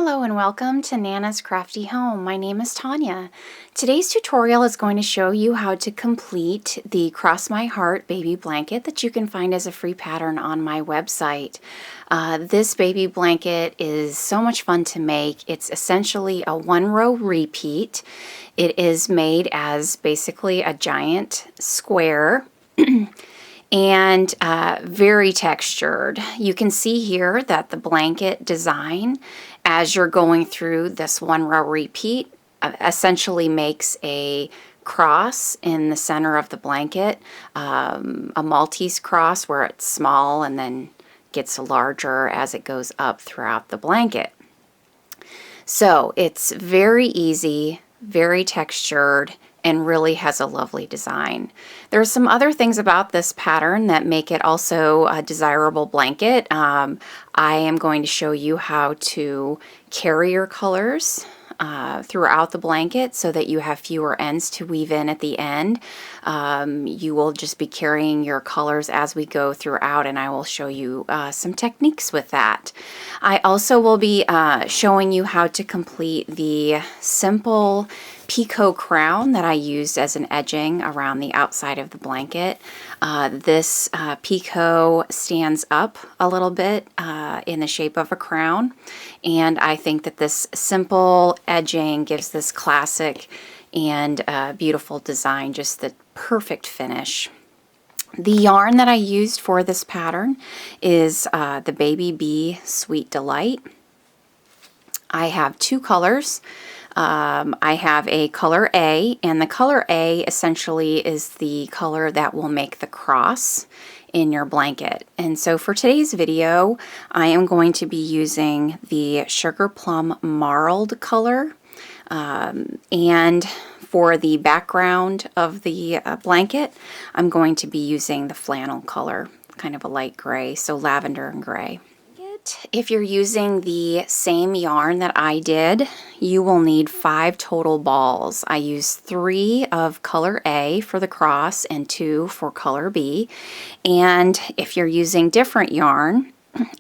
Hello and welcome to Nana's Crafty Home. My name is Tanya. Today's tutorial is going to show you how to complete the Cross My Heart baby blanket that you can find as a free pattern on my website. This baby blanket is so much fun to make. It's essentially a one-row repeat. It is made as basically a giant square and very textured. You can see here that the blanket design, as you're going through this one row repeat, essentially makes a cross in the center of the blanket, a Maltese cross where it's small and then gets larger as it goes up throughout the blanket. So it's very easy, very textured, and really has a lovely design. There are some other things about this pattern that make it also a desirable blanket. I am going to show you how to carry your colors throughout the blanket so that you have fewer ends to weave in at the end. You will just be carrying your colors as we go throughout, and I will show you some techniques with that. I also will be showing you how to complete the simple picot crown that I used as an edging around the outside of the blanket. This picot stands up a little bit in the shape of a crown, and I think that this simple edging gives this classic and beautiful design just the perfect finish. The yarn that I used for this pattern is the Baby Bee Sweet Delight. I have two colors. I have a color A, and the color A essentially is the color that will make the cross in your blanket. And so for today's video, I am going to be using the Sugar Plum Marled color, and for the background of the blanket, I'm going to be using the flannel color, kind of a light gray, so lavender and gray. If you're using the same yarn that I did, you will need 5 total balls. I used 3 of color A for the cross and 2 for color B. And if you're using different yarn,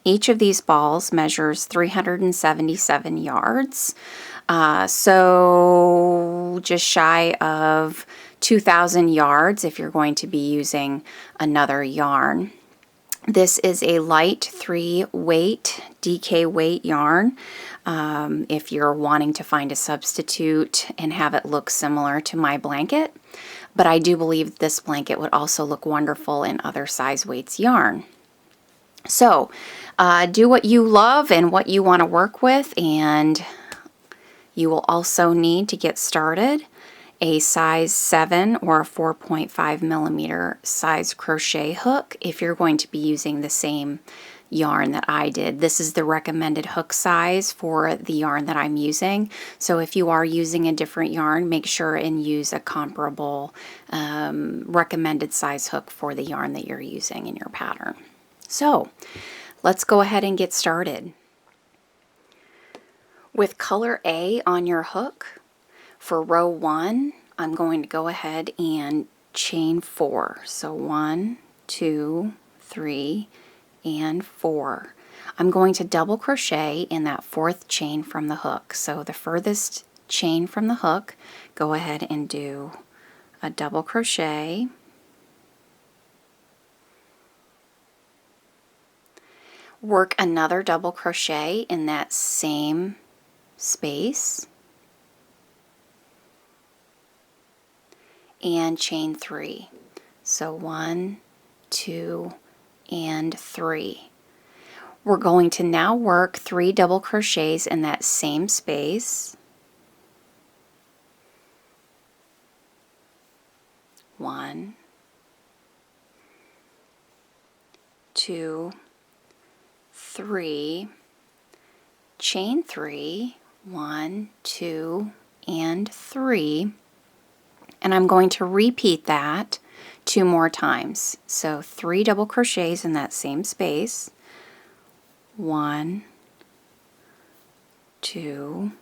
each of these balls measures 377 yards. So just shy of 2,000 yards if you're going to be using another yarn. This is a light 3 weight, DK weight yarn. If you're wanting to find a substitute and have it look similar to my blanket, but I do believe this blanket would also look wonderful in other size weights yarn. So do what you love and what you want to work with, and you will also need to get started a size 7 or a 4.5 millimeter size crochet hook if you're going to be using the same yarn that I did. This is the recommended hook size for the yarn that I'm using. So if you are using a different yarn, make sure and use a comparable recommended size hook for the yarn that you're using in your pattern. So let's go ahead and get started. With color A on your hook, for row 1, I'm going to go ahead and chain 4. So 1, 2, 3, and 4. I'm going to double crochet in that 4th chain from the hook. So the furthest chain from the hook, go ahead and do a double crochet. Work another double crochet in that same space. And chain 3. So 1, 2, and 3. We're going to now work 3 double crochets in that same space. 1, 2, 3, chain 3, 1, 2, and 3. And I'm going to repeat that 2 more times. So 3 double crochets in that same space. 1, 2,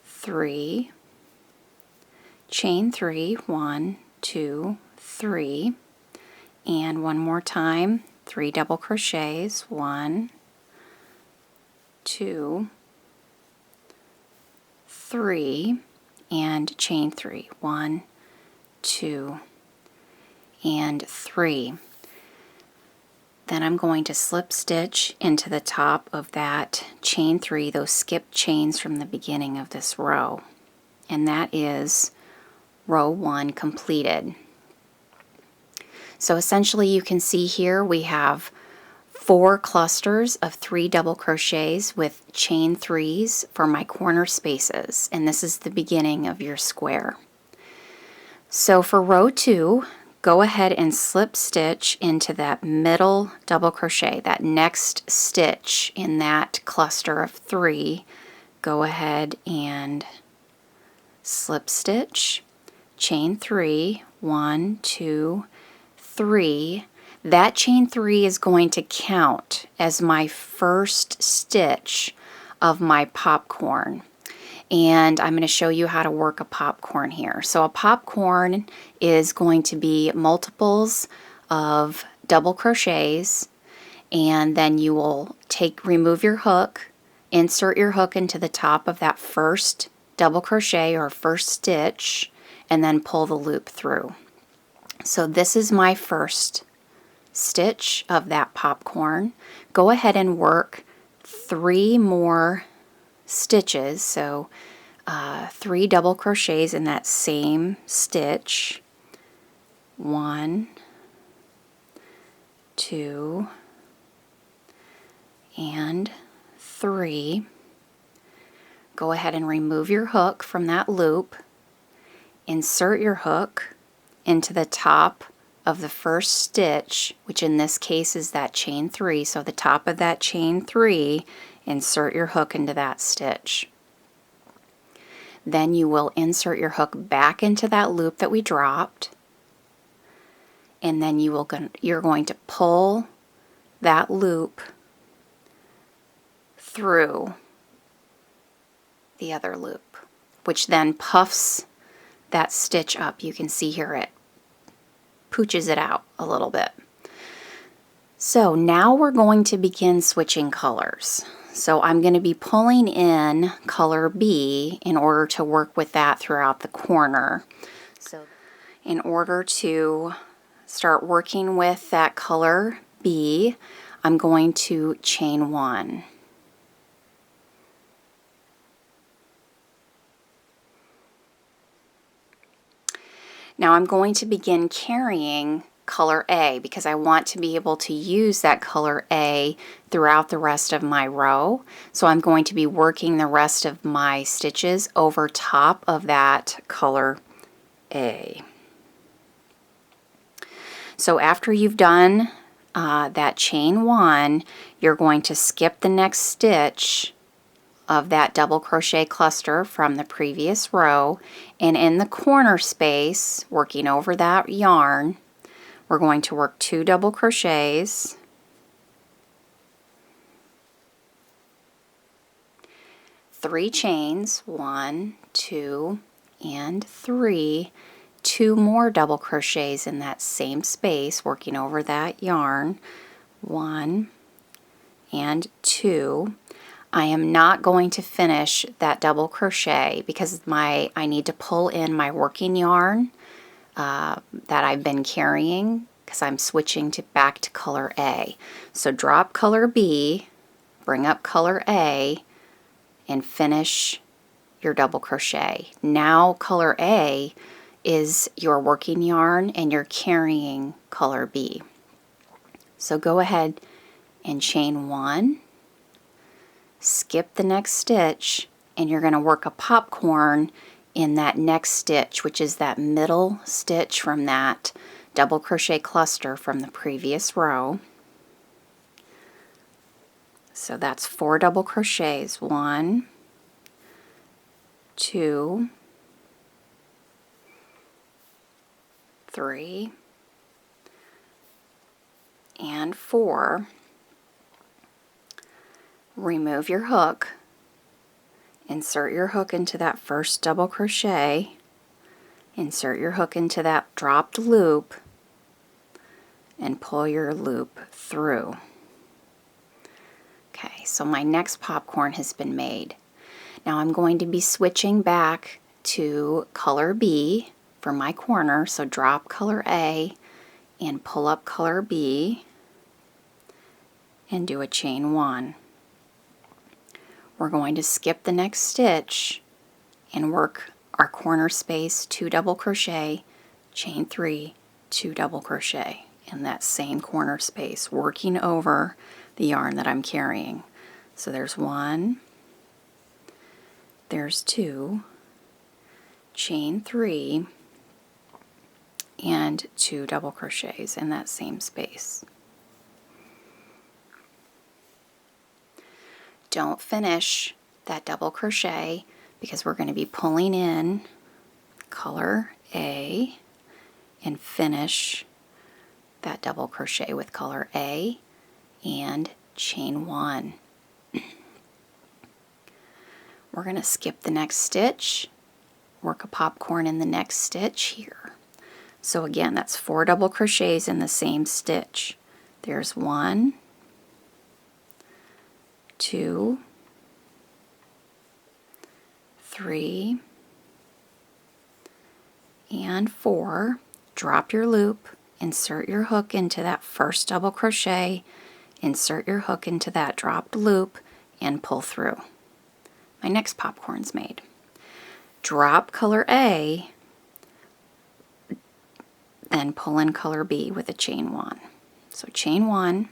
3, chain 3, 1, 2, 3, and one more time, 3 double crochets, 1, 2, 3, and chain 3. 1, 2, and 3. Then I'm going to slip stitch into the top of that chain 3, those skipped chains from the beginning of this row. And that is row 1 completed. So essentially you can see here we have 4 clusters of 3 double crochets with chain 3s for my corner spaces, and this is the beginning of your square. So for row 2, go ahead and slip stitch into that middle double crochet, that next stitch in that cluster of 3. Go ahead and slip stitch, chain 3, 1, 2, 3. That chain 3 is going to count as my first stitch of my popcorn. And I'm going to show you how to work a popcorn here. So a popcorn is going to be multiples of double crochets, and then you will remove your hook, insert your hook into the top of that first double crochet or first stitch, and then pull the loop through. So this is my first stitch of that popcorn. Go ahead and work 3 more stitches, so 3 double crochets in that same stitch. 1, 2, and 3. Go ahead and remove your hook from that loop. Insert your hook into the top of the first stitch, which in this case is that chain 3. So the top of that chain 3, insert your hook into that stitch. Then you will insert your hook back into that loop that we dropped, and then you're going to pull that loop through the other loop, which then puffs that stitch up. You can see here it pooches it out a little bit. So now we're going to begin switching colors. So I'm going to be pulling in color B in order to work with that throughout the corner. So in order to start working with that color B, I'm going to chain 1. Now I'm going to begin carrying color A because I want to be able to use that color A throughout the rest of my row. So I'm going to be working the rest of my stitches over top of that color A. So after you've done that chain 1, you're going to skip the next stitch of that double crochet cluster from the previous row, and in the corner space, working over that yarn, we're going to work 2 double crochets, 3 chains, 1, 2, and 3, 2 more double crochets in that same space, working over that yarn, 1 and 2. I am not going to finish that double crochet because I need to pull in my working yarn that I've been carrying because I'm switching back to color A. So drop color B, bring up color A, and finish your double crochet. Now color A is your working yarn and you're carrying color B. So go ahead and chain 1, skip the next stitch, and you're going to work a popcorn in that next stitch, which is that middle stitch from that double crochet cluster from the previous row. So that's 4 double crochets, 1, 2, 3, and 4. Remove your hook, insert your hook into that first double crochet, insert your hook into that dropped loop, and pull your loop through. Okay, so my next popcorn has been made. Now I'm going to be switching back to color B for my corner, so drop color A and pull up color B and do a chain 1. We're going to skip the next stitch and work our corner space 2 double crochet, chain 3, 2 double crochet in that same corner space, working over the yarn that I'm carrying. So there's 1, there's 2, chain 3, and 2 double crochets in that same space. Don't finish that double crochet because we're going to be pulling in color A and finish that double crochet with color A and chain 1. We're going to skip the next stitch, work a popcorn in the next stitch here. So again, that's 4 double crochets in the same stitch. There's 1, 2, 3, and 4. Drop your loop, insert your hook into that first double crochet, insert your hook into that dropped loop, and pull through. My next popcorn's made. Drop color A, then pull in color B with a chain 1. So chain 1.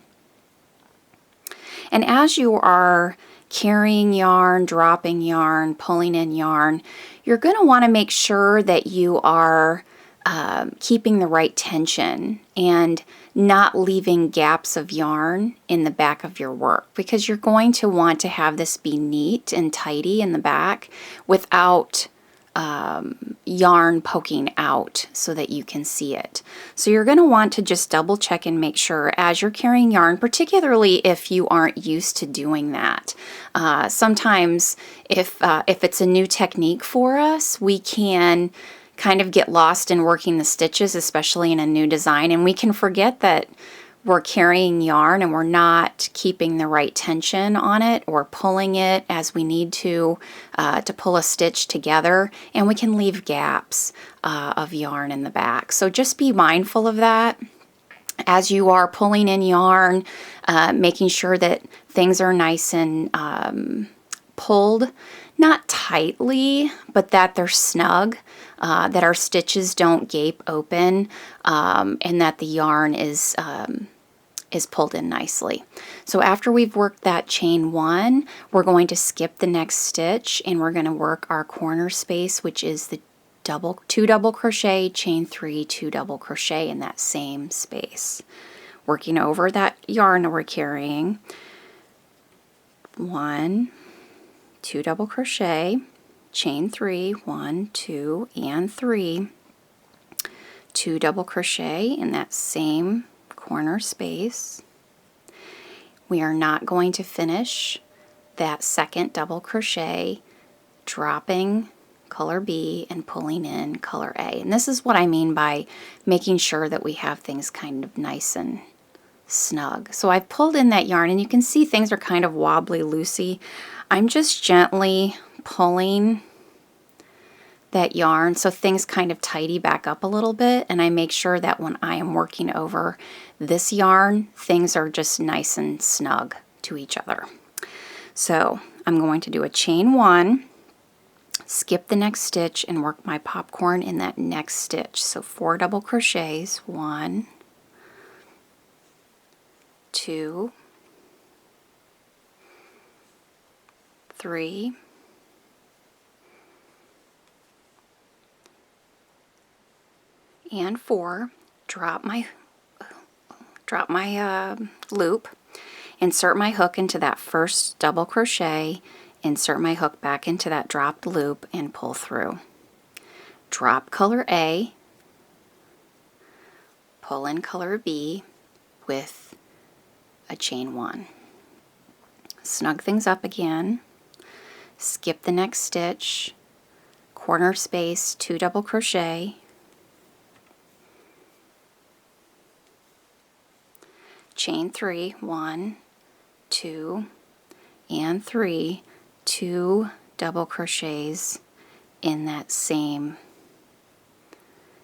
And as you are carrying yarn, dropping yarn, pulling in yarn, you're going to want to make sure that you are keeping the right tension and not leaving gaps of yarn in the back of your work, because you're going to want to have this be neat and tidy in the back without yarn poking out so that you can see it. So you're going to want to just double check and make sure as you're carrying yarn, particularly if you aren't used to doing that. Sometimes if it's a new technique for us, we can kind of get lost in working the stitches, especially in a new design, and we can forget that we're carrying yarn and we're not keeping the right tension on it or pulling it as we need to pull a stitch together, and we can leave gaps of yarn in the back. So just be mindful of that as you are pulling in yarn, making sure that things are nice and pulled, not tightly, but that they're snug, that our stitches don't gape open, and that the yarn is pulled in nicely. So after we've worked that chain 1, we're going to skip the next stitch and we're going to work our corner space, which is the 2 double crochet, chain 3, 2 double crochet in that same space. Working over that yarn that we're carrying. 1, 2 double crochet, chain 3, 1, 2, and 3, 2 double crochet in that same corner space. We are not going to finish that second double crochet dropping color B and pulling in color A. And this is what I mean by making sure that we have things kind of nice and snug. So I've pulled in that yarn and you can see things are kind of wobbly, loosey. I'm just gently pulling that yarn so things kind of tidy back up a little bit, and I make sure that when I am working over this yarn, things are just nice and snug to each other. So I'm going to do a chain 1, skip the next stitch, and work my popcorn in that next stitch. So 4 double crochets, 1, 2, 3, and 4. Drop my loop, insert my hook into that first double crochet, insert my hook back into that dropped loop, and pull through. Drop color A, pull in color B with a chain 1. Snug things up again, skip the next stitch, corner space, 2 double crochet, chain 3, 1, 2, and 3, 2 double crochets in that same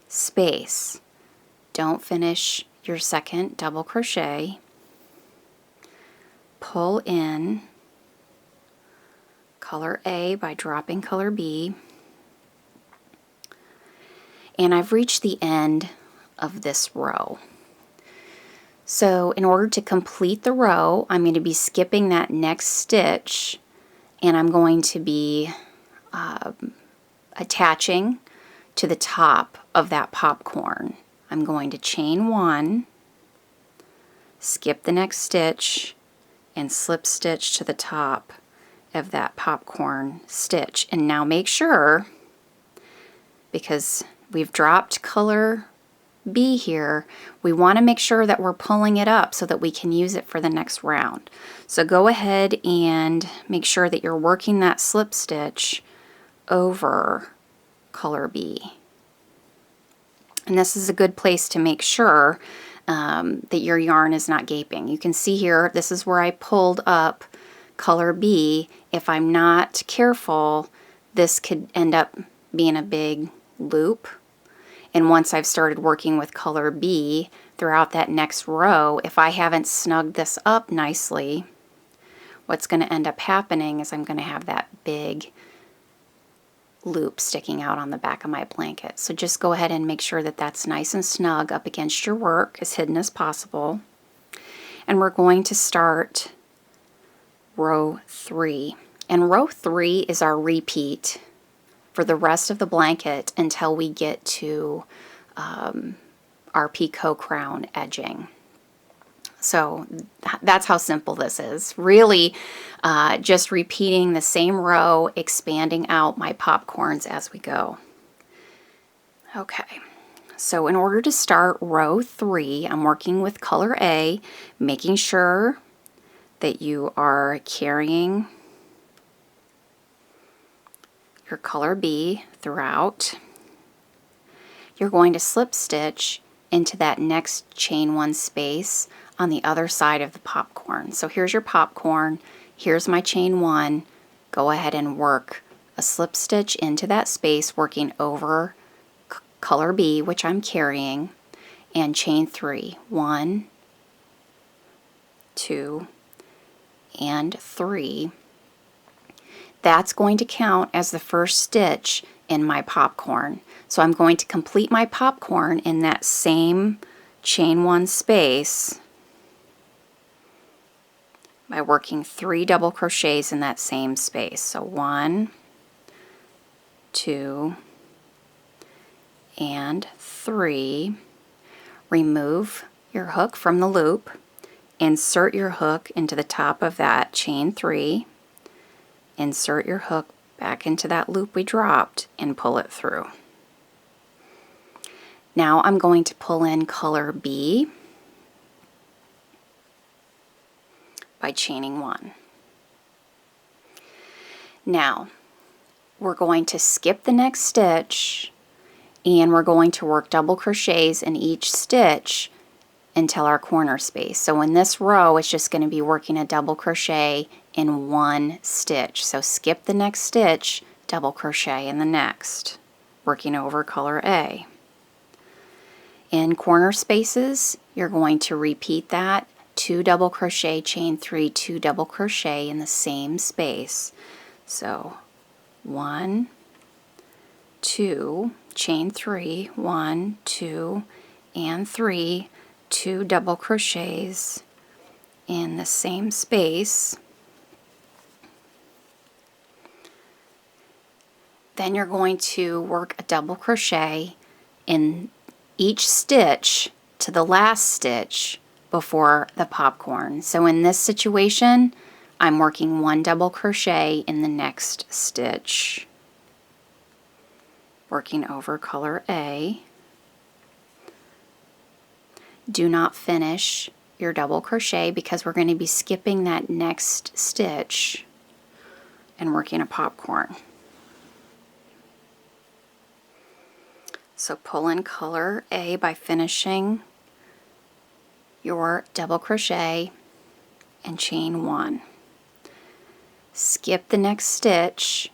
space. Don't finish your second double crochet. Pull in color A by dropping color B. And I've reached the end of this row. So in order to complete the row, I'm going to be skipping that next stitch, and I'm going to be attaching to the top of that popcorn. I'm going to chain 1, skip the next stitch, and slip stitch to the top of that popcorn stitch. And now make sure, because we've dropped color B here, we want to make sure that we're pulling it up so that we can use it for the next round. So go ahead and make sure that you're working that slip stitch over color B. And this is a good place to make sure that your yarn is not gaping. You can see here, this is where I pulled up color B. If I'm not careful, this could end up being a big loop. And once I've started working with color B throughout that next row, if I haven't snugged this up nicely, what's going to end up happening is I'm going to have that big loop sticking out on the back of my blanket. So just go ahead and make sure that that's nice and snug up against your work, as hidden as possible. And we're going to start row 3. And row 3 is our repeat for the rest of the blanket until we get to our picot crown edging. So that's how simple this is. Really just repeating the same row, expanding out my popcorns as we go. Okay, so in order to start row 3, I'm working with color A, making sure that you are carrying your color B throughout. You're going to slip stitch into that next chain 1 space on the other side of the popcorn. So here's your popcorn, here's my chain 1. Go ahead and work a slip stitch into that space, working over color B, which I'm carrying, and chain 3. 1, 2, and 3. That's going to count as the first stitch in my popcorn. So I'm going to complete my popcorn in that same chain 1 space by working 3 double crochets in that same space. So 1, 2, and 3. Remove your hook from the loop, insert your hook into the top of that chain 3, insert your hook back into that loop we dropped, and pull it through. Now I'm going to pull in color B by chaining 1. Now we're going to skip the next stitch, and we're going to work double crochets in each stitch until our corner space. So in this row, it's just going to be working a double crochet in 1 stitch. So skip the next stitch, double crochet in the next, working over color A. In corner spaces, you're going to repeat that, 2 double crochet, chain 3, 2 double crochet in the same space. So 1, 2, chain 3, 1, 2, and 3, 2 double crochets in the same space. Then you're going to work a double crochet in each stitch to the last stitch before the popcorn. So in this situation, I'm working 1 double crochet in the next stitch, working over color A. Do not finish your double crochet because we're going to be skipping that next stitch and working a popcorn. So pull in color A by finishing your double crochet and chain 1. Skip the next stitch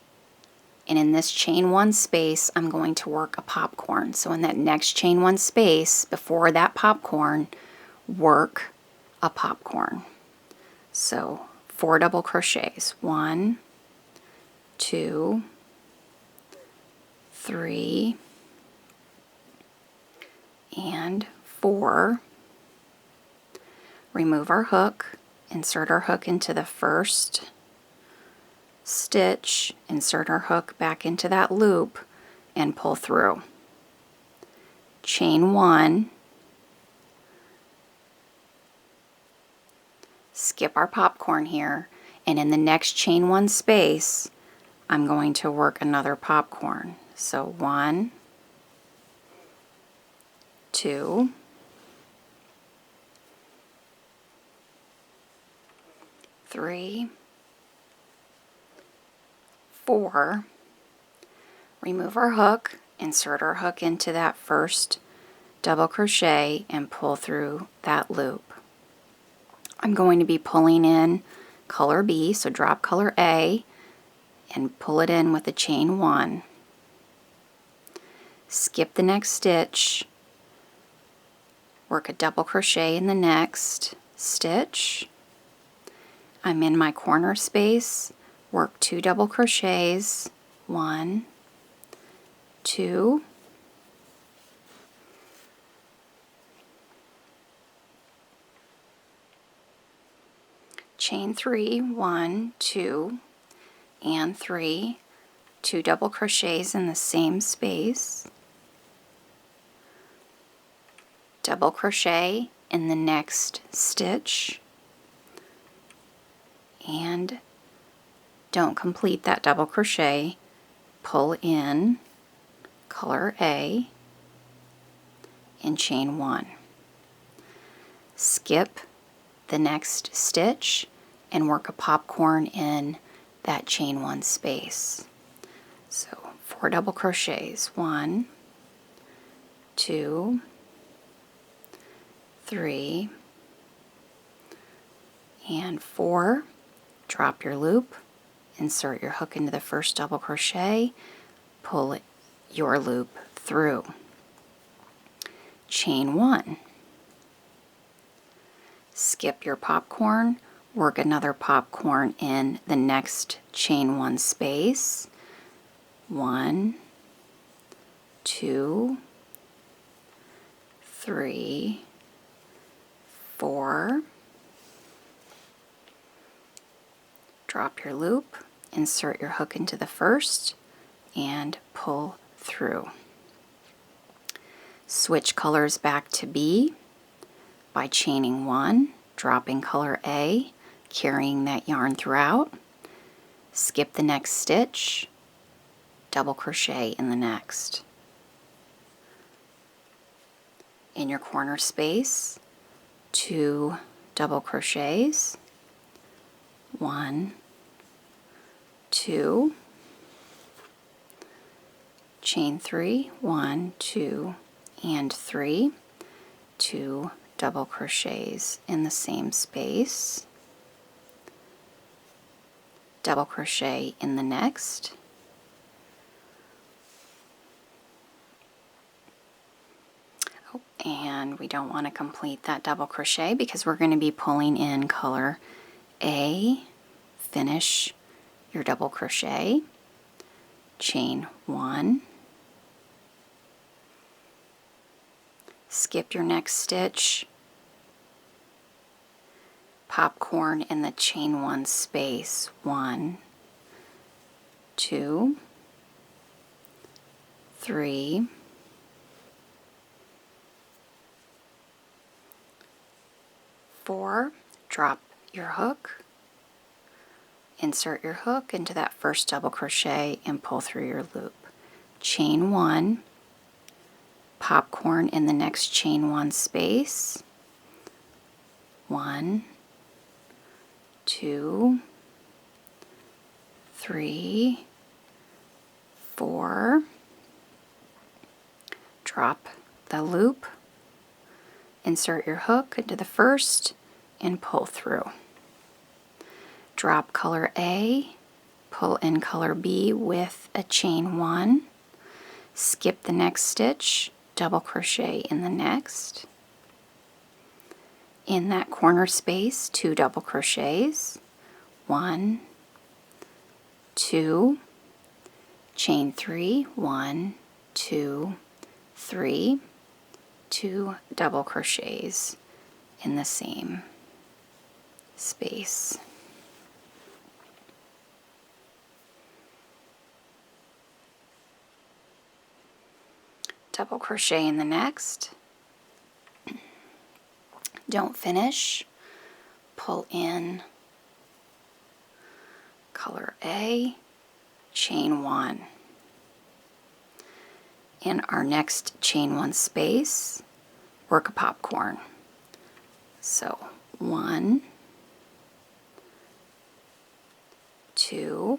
And in this chain 1 space, I'm going to work a popcorn. So in that next chain 1 space, before that popcorn, work a popcorn. So 4 double crochets. 1, 2, 3, and 4. Remove our hook, insert our hook into the first stitch, insert our hook back into that loop, and pull through. Chain 1, skip our popcorn here, and in the next chain 1 space, I'm going to work another popcorn. So 1, 2, 3, 4, remove our hook, insert our hook into that first double crochet and pull through that loop. I'm going to be pulling in color B, so drop color A and pull it in with a chain 1. Skip the next stitch, work a double crochet in the next stitch. I'm in my corner space, work 2 double crochets, 1, 2, chain 3, 1, 2, and 3, 2 double crochets in the same space, double crochet in the next stitch, and don't complete that double crochet, pull in color A and chain 1. Skip the next stitch and work a popcorn in that chain 1 space. So 4 double crochets, 1, 2, 3, and 4. Drop your loop, insert your hook into the first double crochet, pull your loop through. Chain 1. Skip your popcorn, work another popcorn in the next chain 1 space. 1, 2, 3, 4. Drop your loop, insert your hook into the first, and pull through. Switch colors back to B by chaining 1, dropping color A, carrying that yarn throughout. Skip the next stitch, double crochet in the next. In your corner space, 2 double crochets, 1, 2, chain 3, 1, 2, and 3, 2 double crochets in the same space, double crochet in the next, and we don't want to complete that double crochet because we're going to be pulling in color A. Finish your double crochet, chain 1, skip your next stitch, popcorn in the chain 1 space, 1, 2, 3, 4, drop your hook, insert your hook into that first double crochet and pull through your loop. Chain 1, popcorn in the next chain 1 space, 1, 2, 3, 4, drop the loop, insert your hook into the first and pull through. Drop color A, pull in color B with a chain 1, skip the next stitch, double crochet in the next. In that corner space, 2 double crochets, 1, 2, chain 3, 1, 2, 3, 2 double crochets in the same space. Double crochet in the next. Don't finish. Pull in color A, chain 1. In our next chain 1 space, work a popcorn. So 1, 2,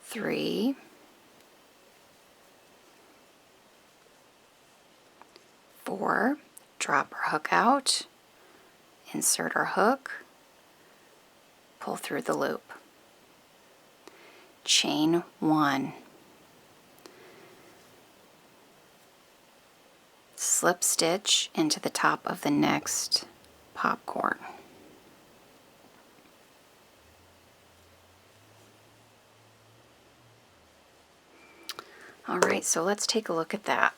3, 4, drop our hook out, insert our hook, pull through the loop. Chain 1. Slip stitch into the top of the next popcorn. Alright, so let's take a look at that.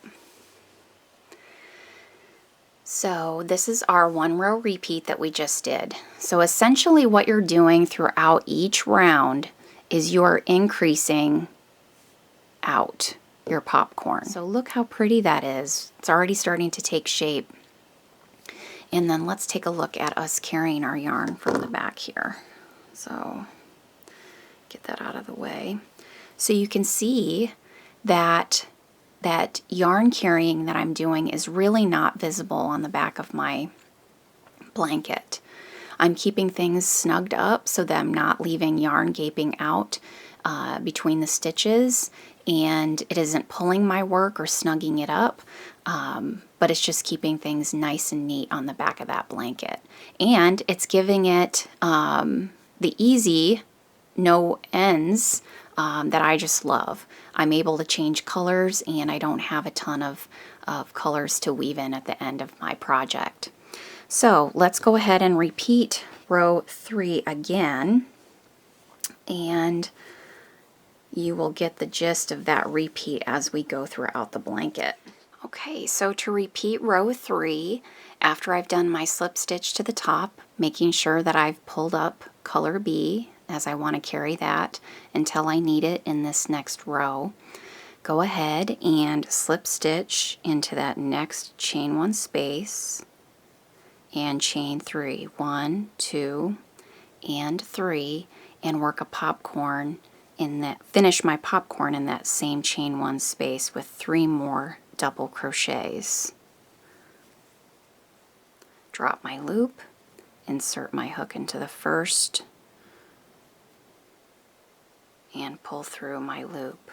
So this is our 1 row repeat that we just did. So essentially what you're doing throughout each round is you're increasing out your popcorn. So look how pretty that is. It's already starting to take shape. And then let's take a look at us carrying our yarn from the back here. So get that out of the way. So you can see that yarn carrying that I'm doing is really not visible on the back of my blanket. I'm keeping things snugged up so that I'm not leaving yarn gaping out between the stitches, and it isn't pulling my work or snugging it up, but it's just keeping things nice and neat on the back of that blanket. And it's giving it the easy no ends that I just love. I'm able to change colors, and I don't have a ton of colors to weave in at the end of my project. So let's go ahead and repeat row 3 again, and you will get the gist of that repeat as we go throughout the blanket. Okay, so to repeat row 3, after I've done my slip stitch to the top, making sure that I've pulled up color B, as I want to carry that until I need it in this next row, go ahead and slip stitch into that next chain 1 space and chain 3, 1, 2, and 3, and work a popcorn in that, finish my popcorn in that same chain 1 space with 3 more double crochets. Drop my loop, insert my hook into the first, and pull through my loop.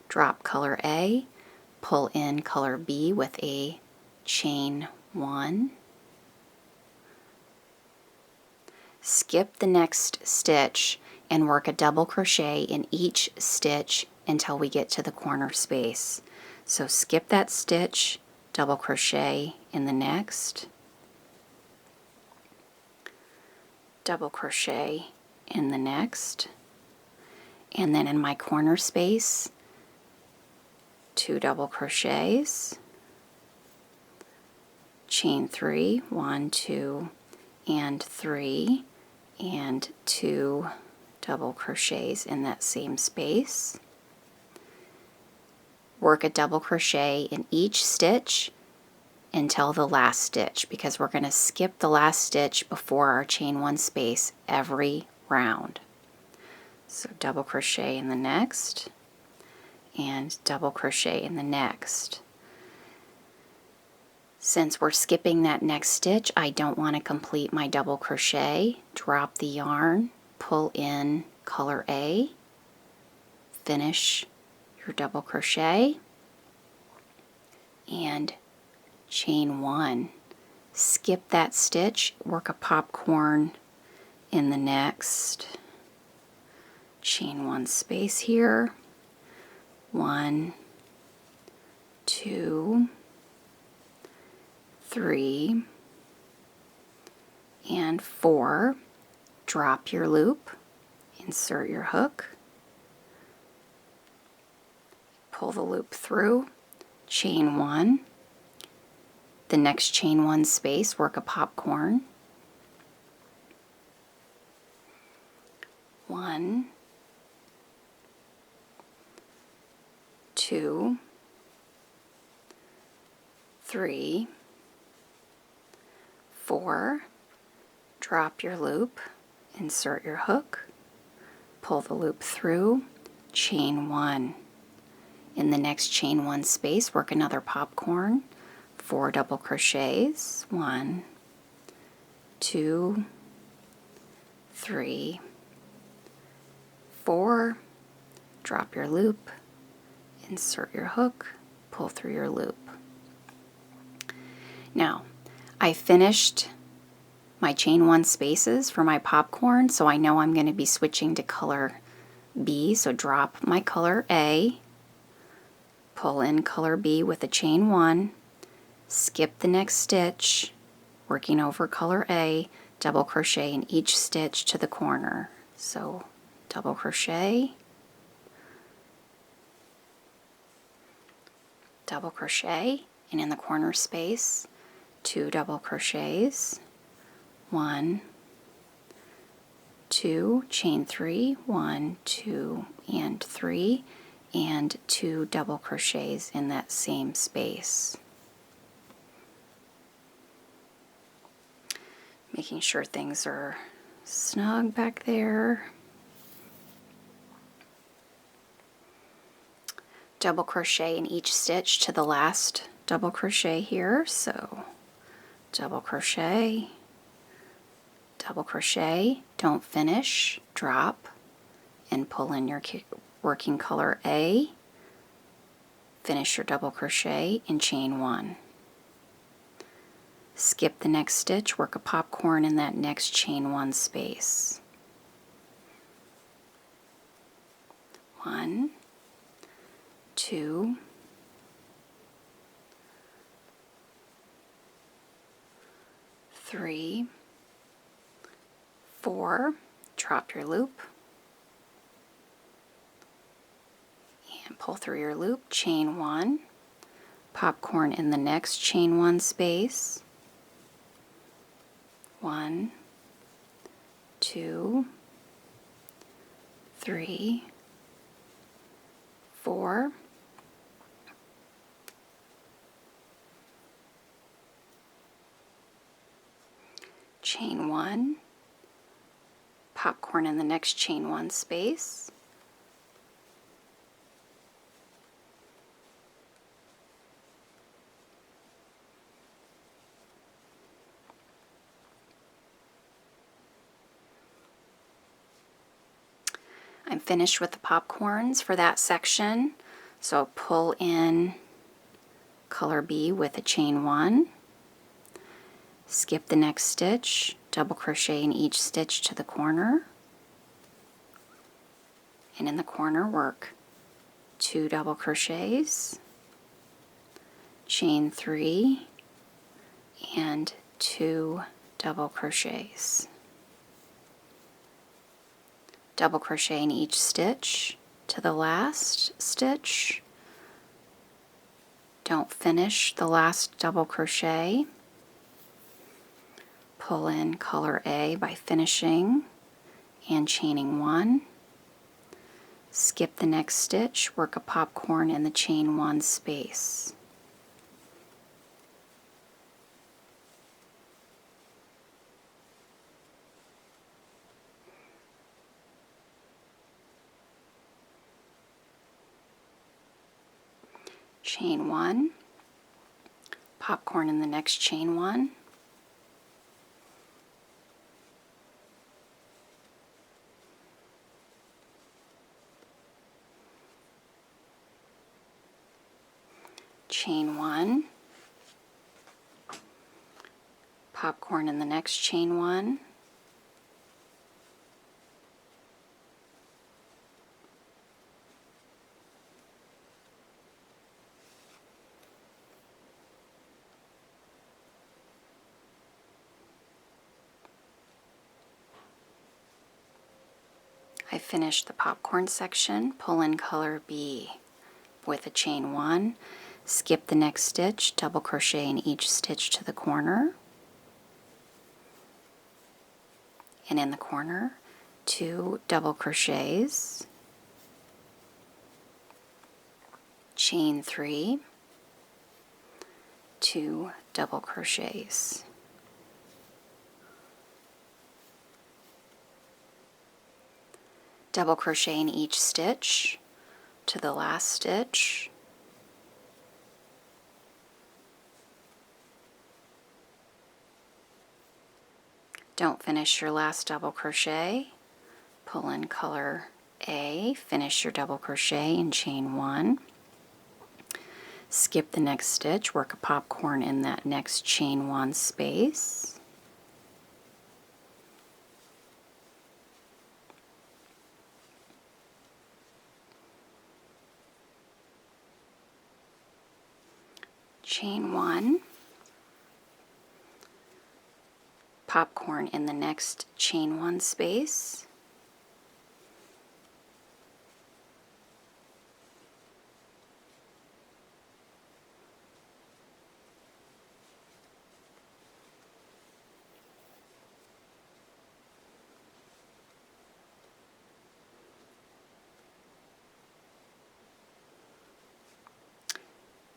Drop color A, pull in color B with a chain 1, skip the next stitch and work a double crochet in each stitch until we get to the corner space. So skip that stitch, double crochet in the next, double crochet in the next, and then in my corner space, 2 double crochets, chain 3, 1, 2, and 3, and 2 double crochets in that same space. Work a double crochet in each stitch until the last stitch, because we're going to skip the last stitch before our chain 1 space every round. So double crochet in the next, and double crochet in the next. Since we're skipping that next stitch, I don't want to complete my double crochet. Drop the yarn, pull in color A, finish your double crochet, and chain 1. Skip that stitch, work a popcorn in the next, chain 1 space here, 1, 2, 3, and 4. Drop your loop, insert your hook, pull the loop through, chain 1, the next chain 1 space, work a popcorn, 1, 2, 3, 4, drop your loop, insert your hook, pull the loop through, chain 1. In the next chain 1 space, work another popcorn, 4 double crochets, 1, 2, 3, 4, drop your loop, insert your hook, pull through your loop. Now, I finished my chain 1 spaces for my popcorn, so I know I'm going to be switching to color B, so drop my color A, pull in color B with a chain 1, skip the next stitch, working over color A, double crochet in each stitch to the corner. So double crochet, double crochet, and in the corner space, 2 double crochets, 1, 2, chain 3, 1, 2, and 3, and 2 double crochets in that same space. Making sure things are snug back there. Double crochet in each stitch to the last double crochet here, so double crochet, double crochet, don't finish, drop, and pull in your working color A, finish your double crochet and chain 1. Skip the next stitch, work a popcorn in that next chain 1 space. 1, 2, 3, 4, drop your loop, and pull through your loop, chain 1, popcorn in the next chain 1 space, 1, 2, 3, 4, chain 1, popcorn in the next chain 1 space, I'm finished with the popcorns for that section, so pull in color B with a chain 1, skip the next stitch, double crochet in each stitch to the corner, and in the corner work 2 double crochets, chain 3, and 2 double crochets. Double crochet in each stitch to the last stitch. Don't finish the last double crochet. Pull in color A by finishing and chaining 1. Skip the next stitch, work a popcorn in the chain 1 space. Chain 1, popcorn in the next chain 1, chain 1, popcorn in the next chain 1, I finished the popcorn section. Pull in color B with a chain 1, skip the next stitch, double crochet in each stitch to the corner, and in the corner 2 double crochets, chain 3, 2 double crochets. Double crochet in each stitch to the last stitch, don't finish your last double crochet, pull in color A, finish your double crochet and chain 1, skip the next stitch, work a popcorn in that next chain 1 space, chain 1, popcorn in the next chain 1 space,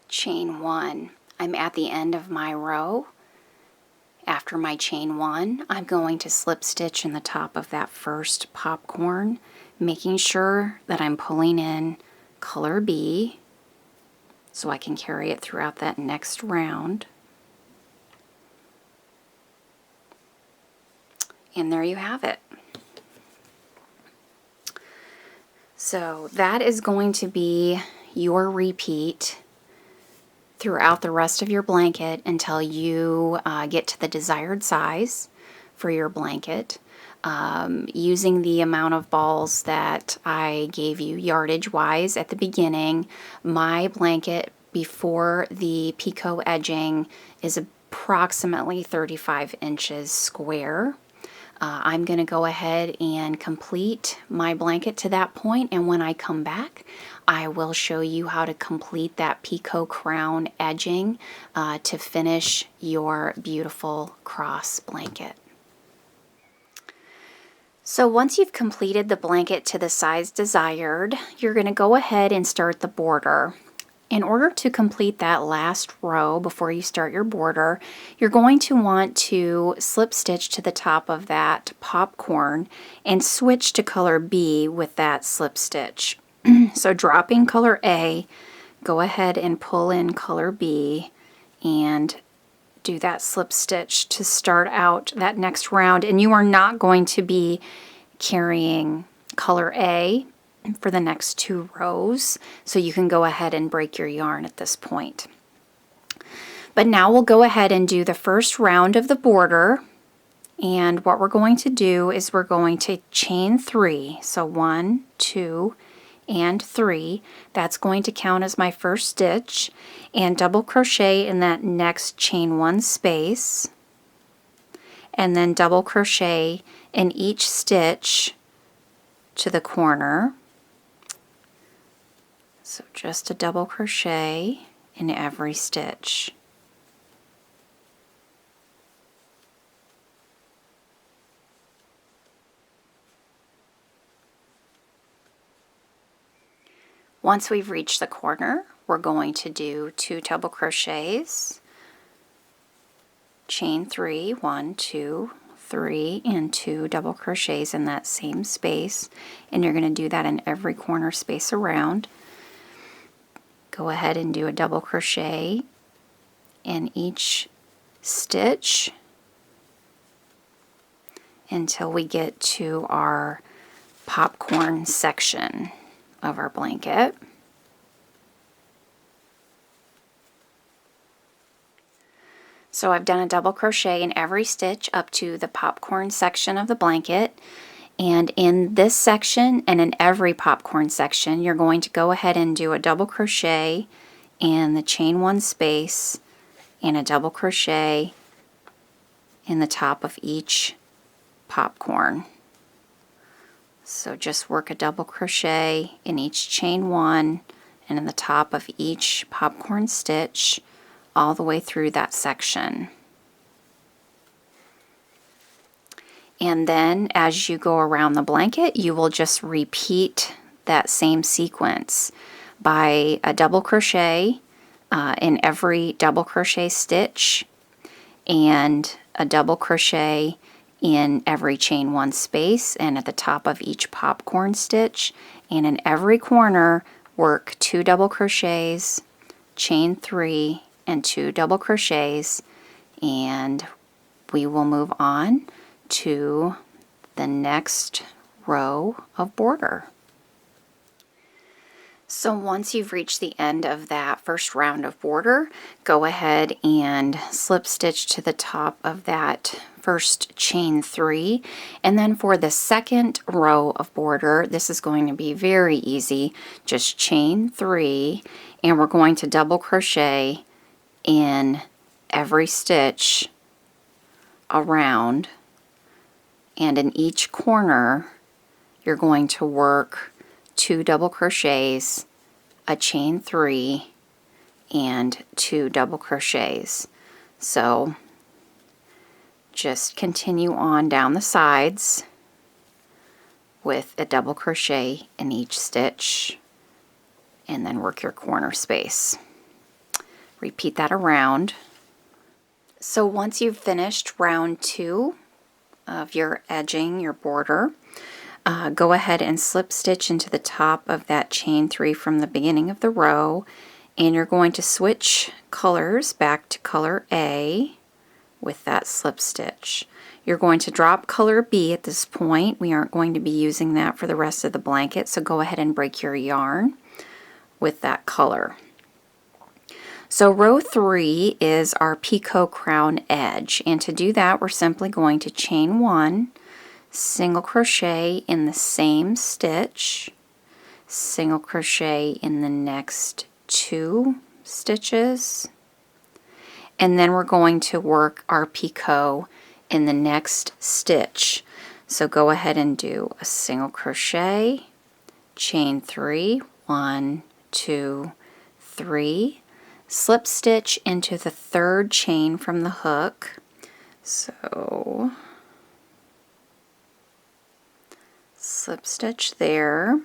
chain 1. I'm at the end of my row. After my chain 1, I'm going to slip stitch in the top of that first popcorn, making sure that I'm pulling in color B so I can carry it throughout that next round. And there you have it. So that is going to be your repeat throughout the rest of your blanket until you get to the desired size for your blanket, using the amount of balls that I gave you yardage wise at the beginning. My blanket before the picot edging is approximately 35 inches square. I'm going to go ahead and complete my blanket to that point, and when I come back I will show you how to complete that picot crown edging to finish your beautiful cross blanket. So once you've completed the blanket to the size desired, you're going to go ahead and start the border. In order to complete that last row before you start your border, you're going to want to slip stitch to the top of that popcorn and switch to color B with that slip stitch. So dropping color A, go ahead and pull in color B and do that slip stitch to start out that next round. And you are not going to be carrying color A for the next 2 rows, so you can go ahead and break your yarn at this point. But now we'll go ahead and do the first round of the border, and what we're going to do is we're going to chain 3. So 1, 2, and 3. That's going to count as my first stitch, and double crochet in that next chain 1 space, and then double crochet in each stitch to the corner. So just a double crochet in every stitch. Once we've reached the corner, we're going to do 2 double crochets, chain 3, 1, 2, 3, and 2 double crochets in that same space, and you're going to do that in every corner space around. Go ahead and do a double crochet in each stitch until we get to our popcorn section of our blanket. So I've done a double crochet in every stitch up to the popcorn section of the blanket, and in this section and in every popcorn section you're going to go ahead and do a double crochet in the chain 1 space and a double crochet in the top of each popcorn. So just work a double crochet in each chain one and in the top of each popcorn stitch all the way through that section. And then as you go around the blanket, you will just repeat that same sequence by a double crochet in every double crochet stitch and a double crochet in every chain one space and at the top of each popcorn stitch, and in every corner work 2 double crochets, chain 3 and 2 double crochets, and we will move on to the next row of border. So once you've reached the end of that first round of border, go ahead and slip stitch to the top of that first chain 3, and then for the second row of border, this is going to be very easy. Just chain 3, and we're going to double crochet in every stitch around, and in each corner you're going to work 2 double crochets, a chain 3, and 2 double crochets. So just continue on down the sides with a double crochet in each stitch and then work your corner space. Repeat that around. So once you've finished round 2 of your edging, your border, go ahead and slip stitch into the top of that chain 3 from the beginning of the row, and you're going to switch colors back to color A with that slip stitch. You're going to drop color B at this point. We aren't going to be using that for the rest of the blanket, so go ahead and break your yarn with that color. So row 3 is our picot crown edge, and to do that we're simply going to chain 1, single crochet in the same stitch, single crochet in the next 2 stitches, and then we're going to work our picot in the next stitch. So go ahead and do a single crochet, chain 3, 1, 2, 3, slip stitch into the 3rd chain from the hook. So slip stitch there. And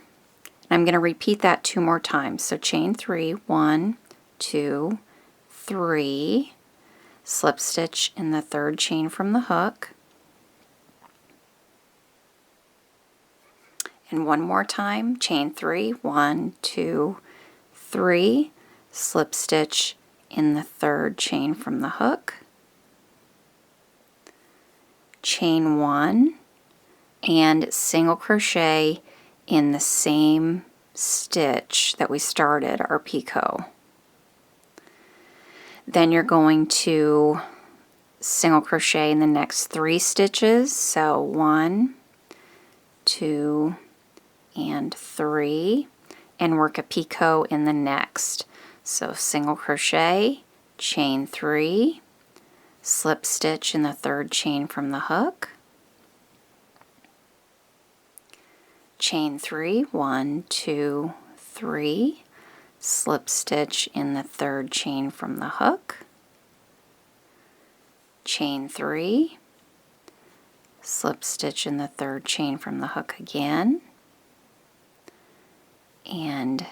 I'm going to repeat that 2 more times. So chain 3, 1, 2, 3, slip stitch in the 3rd chain from the hook. And one more time, chain 3, 1, 2, 3, slip stitch in the 3rd chain from the hook, chain 1, and single crochet in the same stitch that we started our picot. Then you're going to single crochet in the next 3 stitches, so 1, 2, and 3, and work a picot in the next. So single crochet, chain 3, slip stitch in the 3rd chain from the hook, chain 3, 1, 2, 3, slip stitch in the 3rd chain from the hook, chain 3, slip stitch in the 3rd chain from the hook again, and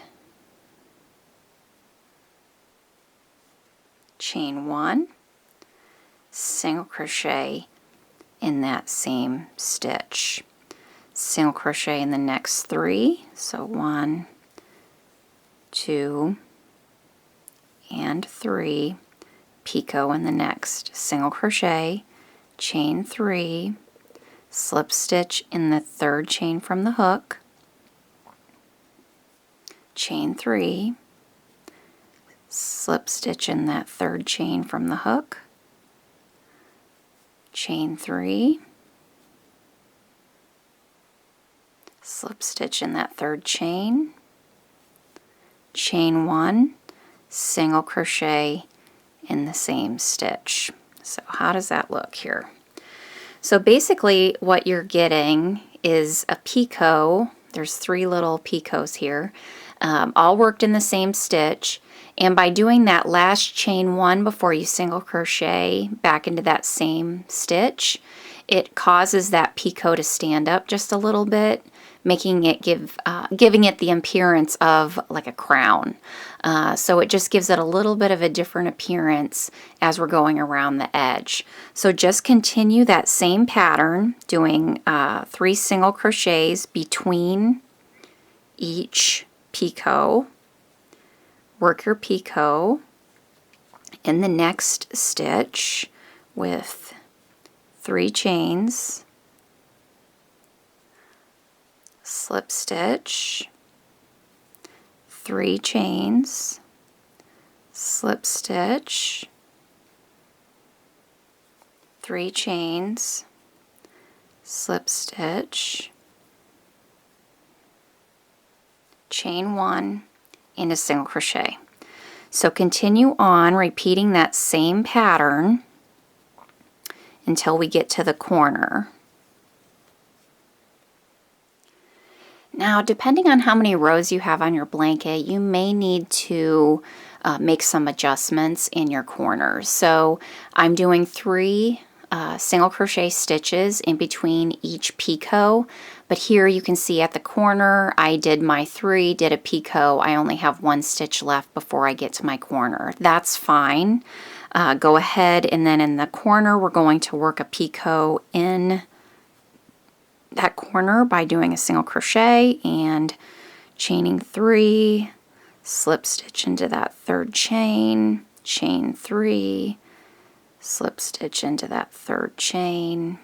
chain 1, single crochet in that same stitch, single crochet in the next 3, so 1, 2, and 3, picot in the next, single crochet, chain 3, slip stitch in the 3rd chain from the hook, chain 3, slip stitch in that 3rd chain from the hook, chain 3, slip stitch in that 3rd chain, chain 1, single crochet in the same stitch. So how does that look here? So basically what you're getting is a picot. There's 3 little picots here, all worked in the same stitch. And by doing that last chain 1 before you single crochet back into that same stitch, it causes that picot to stand up just a little bit, making it giving it the appearance of like a crown. So it just gives it a little bit of a different appearance as we're going around the edge. So just continue that same pattern, doing 3 single crochets between each picot. Work your picot in the next stitch with 3 chains, slip stitch, 3 chains, slip stitch, 3 chains, slip stitch, chain 1, and a single crochet. So continue on repeating that same pattern until we get to the corner. Now, depending on how many rows you have on your blanket, you may need to make some adjustments in your corners. So I'm doing 3 single crochet stitches in between each picot, but here you can see at the corner I did my 3, did a picot. I only have 1 stitch left before I get to my corner. That's fine. Go ahead, and then in the corner we're going to work a picot in that corner by doing a single crochet and chaining 3, slip stitch into that 3rd chain, chain 3, slip stitch into that 3rd chain,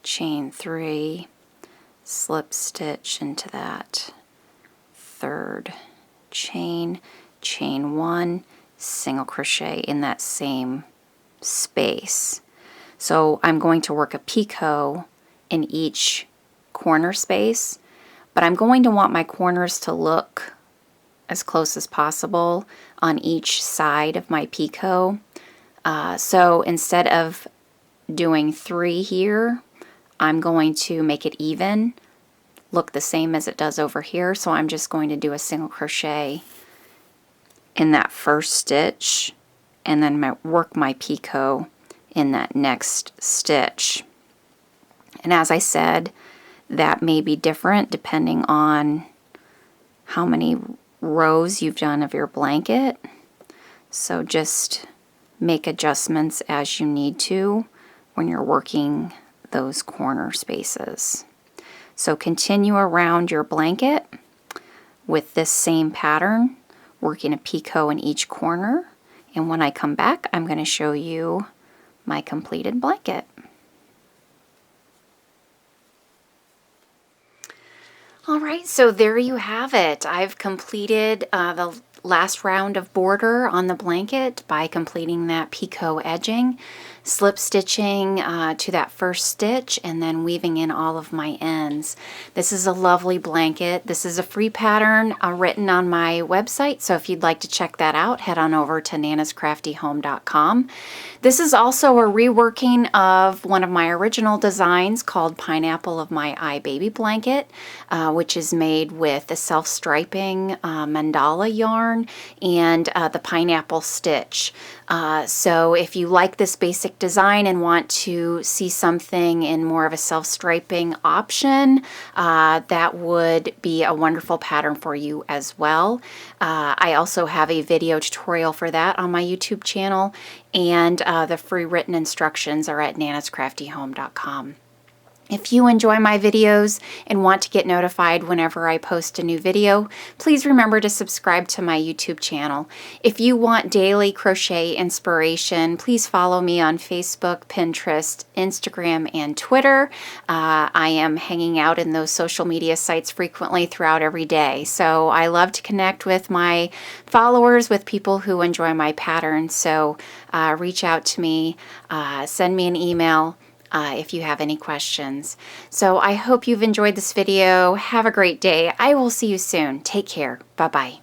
chain 3, slip stitch into that 3rd chain, chain 1, single crochet in that same space. So I'm going to work a picot in each corner space, but I'm going to want my corners to look as close as possible on each side of my picot. So instead of doing 3 here, I'm going to make it even, look the same as it does over here. So I'm just going to do a single crochet in that first stitch and then work my picot in that next stitch. And as I said, that may be different depending on how many rows you've done of your blanket. So just make adjustments as you need to when you're working those corner spaces. So continue around your blanket with this same pattern, working a picot in each corner. And when I come back, I'm going to show you my completed blanket. All right, so there you have it. I've completed the last round of border on the blanket by completing that picot edging, slip stitching to that first stitch, and then weaving in all of my ends. This is a lovely blanket. This is a free pattern written on my website, so if you'd like to check that out, head on over to nanascraftyhome.com. This is also a reworking of one of my original designs called Pineapple of My Eye Baby Blanket, which is made with a self-striping mandala yarn and the pineapple stitch. So if you like this basic design and want to see something in more of a self-striping option, that would be a wonderful pattern for you as well. I also have a video tutorial for that on my YouTube channel, and the free written instructions are at nanascraftyhome.com. If you enjoy my videos and want to get notified whenever I post a new video, please remember to subscribe to my YouTube channel. If you want daily crochet inspiration, please follow me on Facebook, Pinterest, Instagram, and Twitter. I am hanging out in those social media sites frequently throughout every day. So I love to connect with my followers, with people who enjoy my patterns. So reach out to me, send me an email if you have any questions. So I hope you've enjoyed this video. Have a great day. I will see you soon. Take care. Bye-bye.